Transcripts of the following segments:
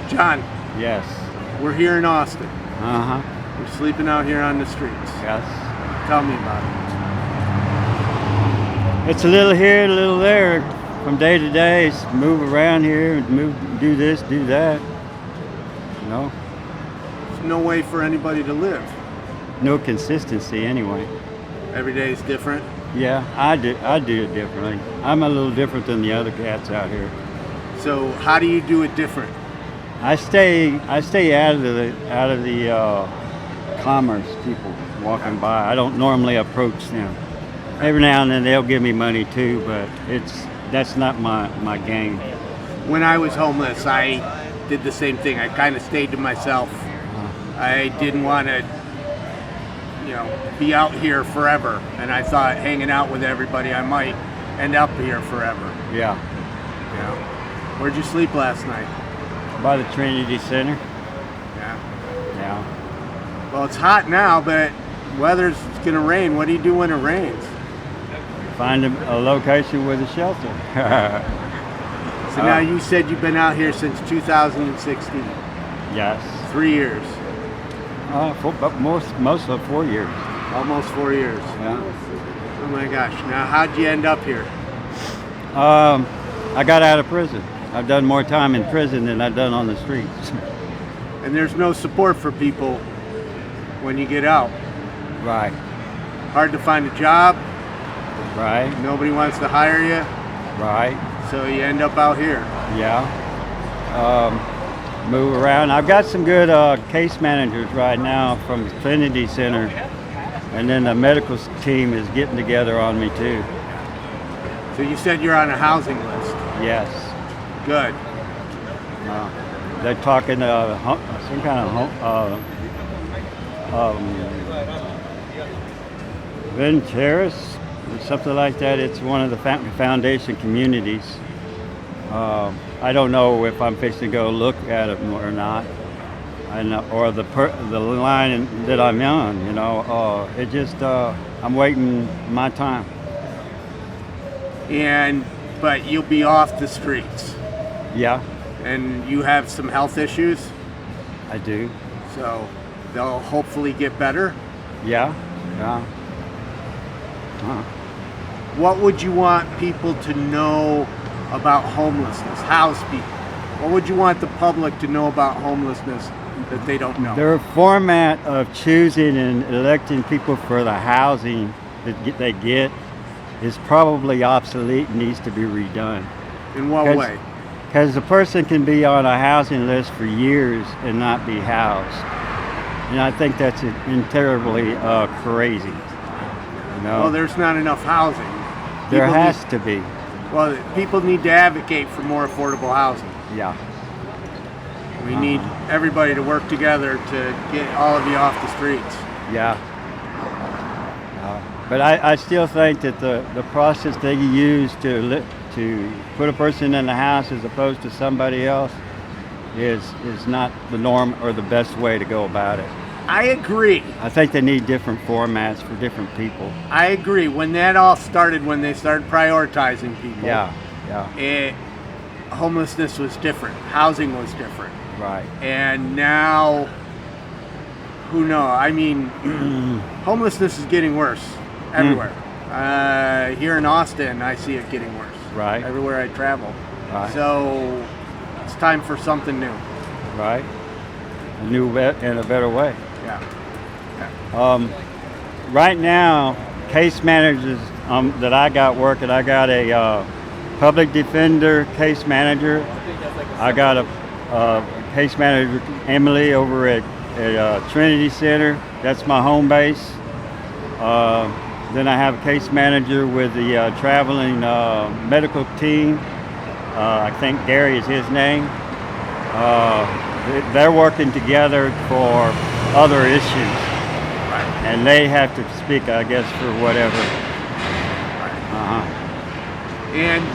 John, Yes. we're here in Austin. Uh-huh. We're sleeping out here on the streets. Yes. Tell me about it. It's a little here, a little there, from day to day. It's move around here, do this, do that. You know, There's no way for anybody to live. no consistency anyway. Every day is different. Yeah, I do it differently. I'm a little different than the other cats out here. So how do you do it different? I stay out of the commerce people walking by. I don't normally approach them. Every now and then they'll give me money too, but that's not my game. When I was homeless, I did the same thing. I kind of stayed to myself. I didn't want to, be out here forever. And I thought hanging out with everybody, I might end up here forever. Yeah. Where'd you sleep last night? By the Trinity Center. Yeah. Yeah. Well, it's hot now, but weather's gonna rain. What do you do when it rains? Find a location with a shelter. So now you said you've been out here since 2016. Yes. 3 years. But most of 4 years. Almost 4 years. Yeah. Oh my gosh. Now how'd you end up here? I got out of prison. I've done more time in prison than I've done on the streets. And there's no support for people when you get out. Right. Hard to find a job. Right. Nobody wants to hire you. Right. So you end up out here. Yeah. Move around. I've got some good case managers right now from the Trinity Center, and then the medical team is getting together on me too. So you said you're on a housing list. Yes. Good. They're talking some kind of Venturis or something like that. It's one of the foundation communities. I don't know if I'm fixing to go look at it or not. I know, or the line that I'm on. It just I'm waiting my time. But you'll be off the streets. Yeah, And you have some health issues, I do. so they'll hopefully get better. Yeah, yeah. What would you want people to know about homelessness? House people. What would you want the public to know about homelessness that they don't know? Their format of choosing and electing people for the housing that they get is probably obsolete and needs to be redone. In what way? Because a person can be on a housing list for years and not be housed. And I think that's terribly crazy. Well, there's not enough housing. There has to be. Well, people need to advocate for more affordable housing. Yeah. We need everybody to work together to get all of you off the streets. Yeah. But I still think that the process they use to put a person in the house as opposed to somebody else is not the norm or the best way to go about it. I agree. I think they need different formats for different people. I agree. When that all started, when they started prioritizing people, Yeah. homelessness was different. Housing was different. Right. And now, who knows? I mean, homelessness is getting worse everywhere. Here in Austin, I see it getting worse. Right. Everywhere I travel. Right. So it's time for something new. Right. A new and a better way. Yeah. Right now, case managers that I got working, I got a public defender case manager. I got a case manager, Emily, over at Trinity Center. That's my home base. Then I have a case manager with the traveling medical team. I think Gary is his name. They're working together for other issues. And they have to speak, I guess, for whatever.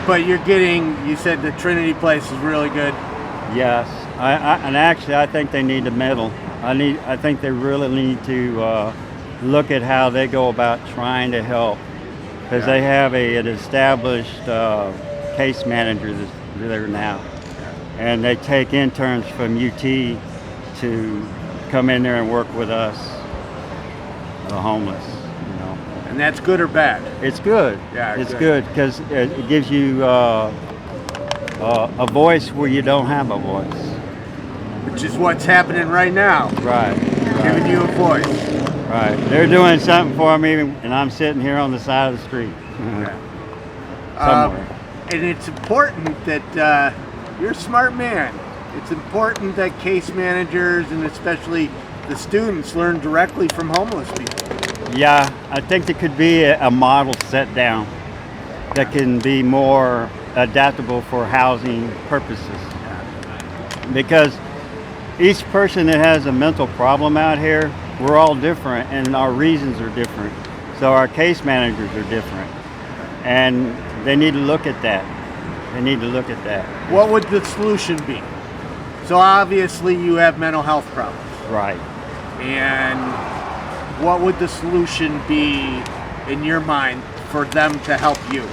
But you said the Trinity place is really good. Yes, and actually I think they need to meddle. I think they really need to look at how they go about trying to help, because they have an established case manager that's there now. and they take interns from UT to come in there and work with us, the homeless. You know, And that's good or bad? it's good. Yeah, it's good. good because it gives you a voice where you don't have a voice. Which is what's happening right now. Right. Giving you a voice. Right. They're doing something for me, and I'm sitting here on the side of the street. Yeah. Somewhere. And it's important that you're a smart man. It's important that case managers and especially the students learn directly from homeless people. Yeah, I think there could be a model set down that can be more adaptable for housing purposes. Because each person that has a mental problem out here, we're all different and our reasons are different. So our case managers are different. And they need to look at that. They need to look at that. What would the solution be? So obviously you have mental health problems. Right. And what would the solution be in your mind for them to help you?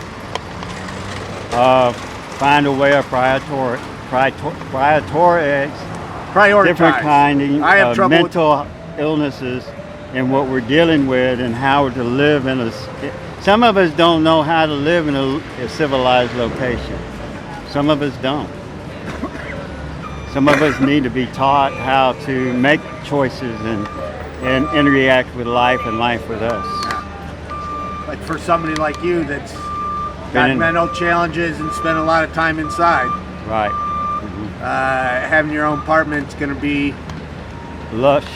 Find a way of prioritize different kind I have of trouble mental illnesses and what we're dealing with and how to live in a. Some of us don't know how to live in a civilized location. Some of us don't. Some of us need to be taught how to make choices and interact with life and life with us. Like for somebody like you that's got mental challenges and spent a lot of time inside. Right. Having your own apartment's going to be Lush.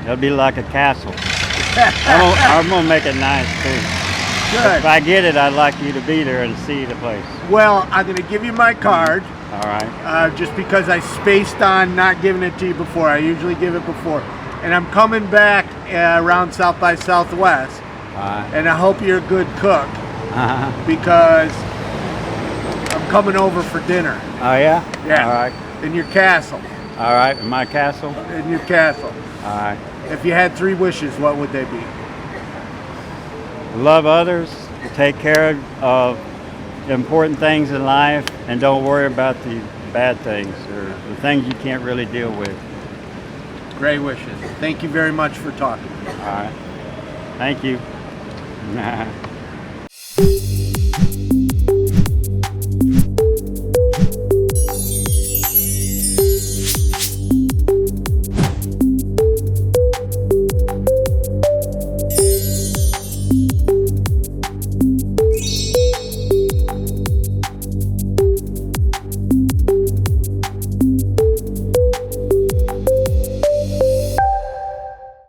It'll be like a castle. I'm gonna make it nice too. good. If I get it, I'd like you to be there and see the place. Well, I'm going to give you my card. All right. Just because I spaced on not giving it to you before. I usually give it before. And I'm coming back around South by Southwest. All right. And I hope you're a good cook Uh-huh. because I'm coming over for dinner. Oh yeah. Yeah. All right. In your castle. All right. In my castle. In your castle. All right. If you had 3 wishes, what would they be? Love others. Take care of important things in life, and don't worry about the bad things or the things you can't really deal with. Great wishes. Thank you very much for talking. All right. Thank you.